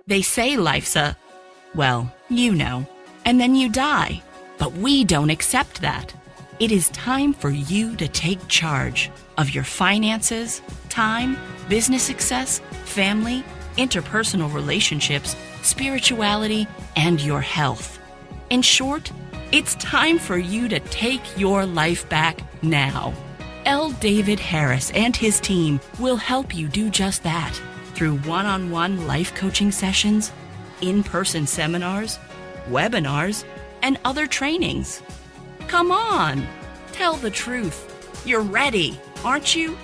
They say life's well, you know, and then you die. But we don't accept that. It is time for you to take charge of your finances, time, business success, family, interpersonal relationships, spirituality, and your health. In short, it's time for you to take your life back now. L. David Harris and his team will help you do just that through one-on-one life coaching sessions, in-person seminars, webinars, and other trainings. Come on, tell the truth. You're ready, aren't you?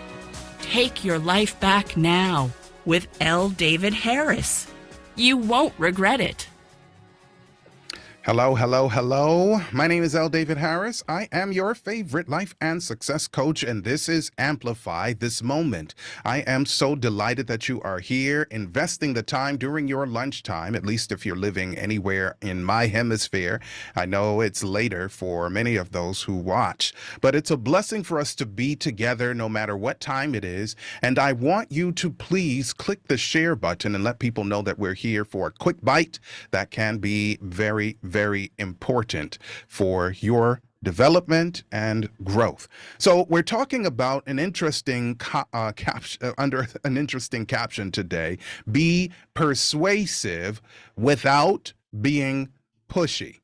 Take your life back now with L. David Harris. You won't regret it. Hello, hello, hello. My name is L. David Harris. I am your favorite life and success coach, and this is Amplify This Moment. I am so delighted that you are here, investing the time during your lunchtime, at least if you're living anywhere in my hemisphere. I know it's later for many of those who watch, but it's a blessing for us to be together no matter what time it is. And I want you to please click the share button and let people know that we're here for a quick bite that can be very important for your development and growth. So we're talking about an interesting under an interesting caption today: be persuasive without being pushy.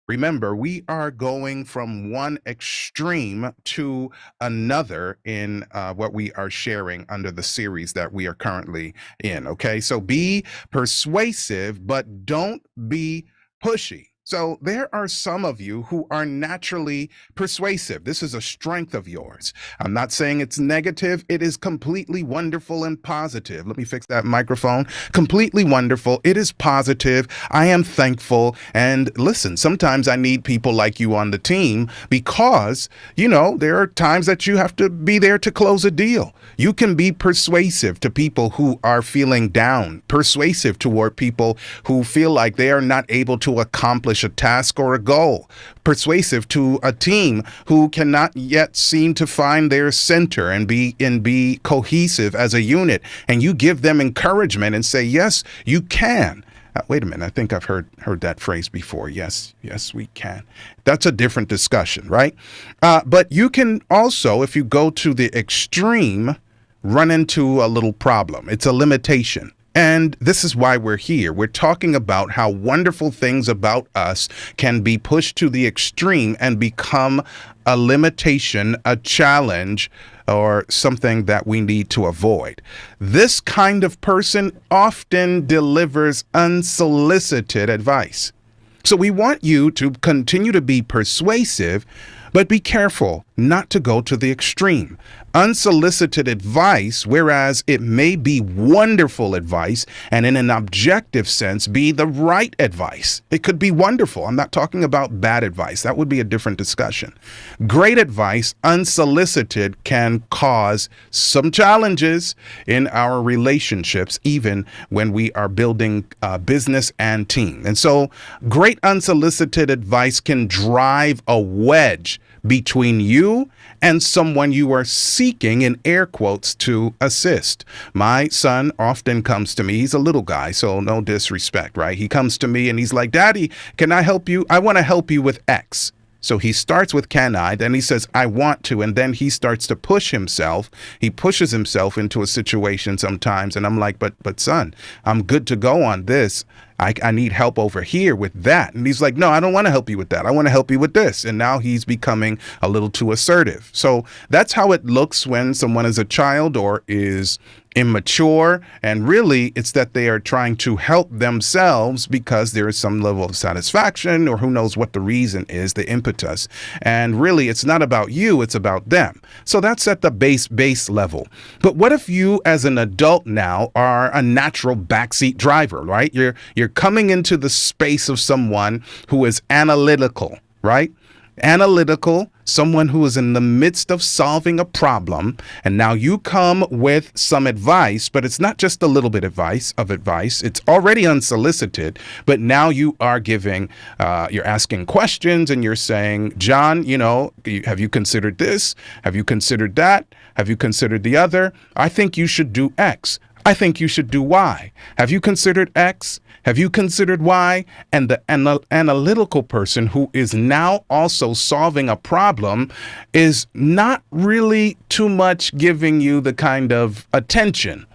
Remember, we are going from one extreme to another in what we are sharing under the series that we are currently in. Okay, so be persuasive, but don't be pushy. So there are some of you who are naturally persuasive. This is a strength of yours. I'm not saying it's negative. It is completely wonderful and positive. Let me fix that microphone. Completely wonderful. It is positive. I am thankful. And listen, sometimes I need people like you on the team because, you know, there are times that you have to be there to close a deal. You can be persuasive to people who are feeling down, persuasive toward people who feel like they are not able to accomplish a task or a goal, persuasive to a team who cannot yet seem to find their center and be cohesive as a unit. And you give them encouragement and say, yes, you can. Wait a minute. I think I've heard that phrase before. Yes, we can. That's a different discussion, right? But you can also, if you go to the extreme, run into a little problem. It's a limitation. And this is why we're here. We're talking about how wonderful things about us can be pushed to the extreme and become a limitation, a challenge, or something that we need to avoid. This kind of person often delivers unsolicited advice. So we want you to continue to be persuasive, but be careful not to go to the extreme. Unsolicited advice, whereas it may be wonderful advice and in an objective sense be the right advice. It could be wonderful. I'm not talking about bad advice. That would be a different discussion. Great advice, unsolicited, can cause some challenges in our relationships, even when we are building business and team. And so great unsolicited advice can drive a wedge between you and someone you are seeking, in air quotes, to assist. My son often comes to me. He's a little guy, so no disrespect, right? He comes to me and he's like, Daddy, can I help you? I want to help you with X. So he starts with can I, then he says, I want to, and then he starts to push himself. He pushes himself into a situation sometimes, and I'm like, but son, I'm good to go on this. I need help over here with that. And he's like, no, I don't want to help you with that. I want to help you with this. And now he's becoming a little too assertive. So that's how it looks when someone is a child or is immature. And really, it's that they are trying to help themselves because there is some level of satisfaction, or who knows what the reason is, the impetus. And really, it's not about you, it's about them. So that's at the base level. But what if you as an adult now are a natural backseat driver, right? You're coming into the space of someone who is analytical, right? Analytical, someone who is in the midst of solving a problem, and now you come with some advice, but it's not just a little bit of advice. It's already unsolicited, but now you are giving, you're asking questions, and you're saying, John, have you considered this? Have you considered that? Have you considered the other? I think you should do X. I think you should do Y. Have you considered X? Have you considered Y? And the analytical person who is now also solving a problem is not really too much giving you the kind of attention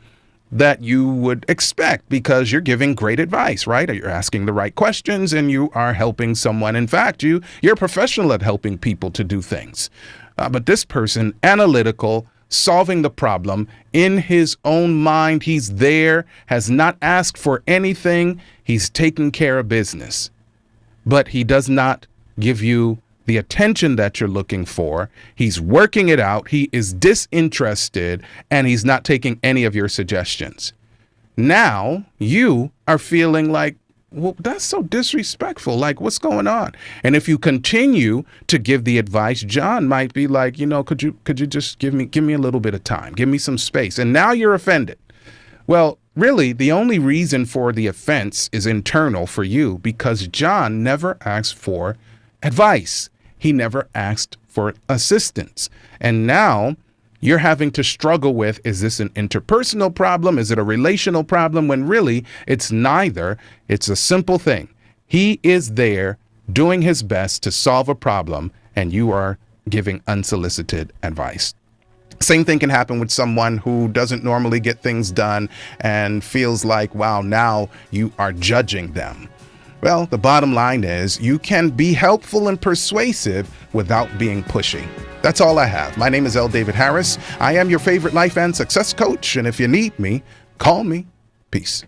that you would expect, because you're giving great advice, right? You're asking the right questions and you are helping someone. In fact, you're a professional at helping people to do things. But this person, analytical, solving the problem in his own mind, he's there, has not asked for anything. He's taking care of business, but he does not give you the attention that you're looking for. He's working it out. He is disinterested, and he's not taking any of your suggestions. Now you are feeling like, well, that's so disrespectful. Like, what's going on? And if you continue to give the advice, John might be like, could you just give me a little bit of time, give me some space. And now you're offended. Well, really, the only reason for the offense is internal for you, because John never asked for advice. He never asked for assistance. And now you're having to struggle with, is this an interpersonal problem? Is it a relational problem? When really it's neither. It's a simple thing. He is there doing his best to solve a problem, and you are giving unsolicited advice. Same thing can happen with someone who doesn't normally get things done and feels like, wow, now you are judging them. Well, the bottom line is you can be helpful and persuasive without being pushy. That's all I have. My name is L. David Harris. I am your favorite life and success coach. And if you need me, call me. Peace.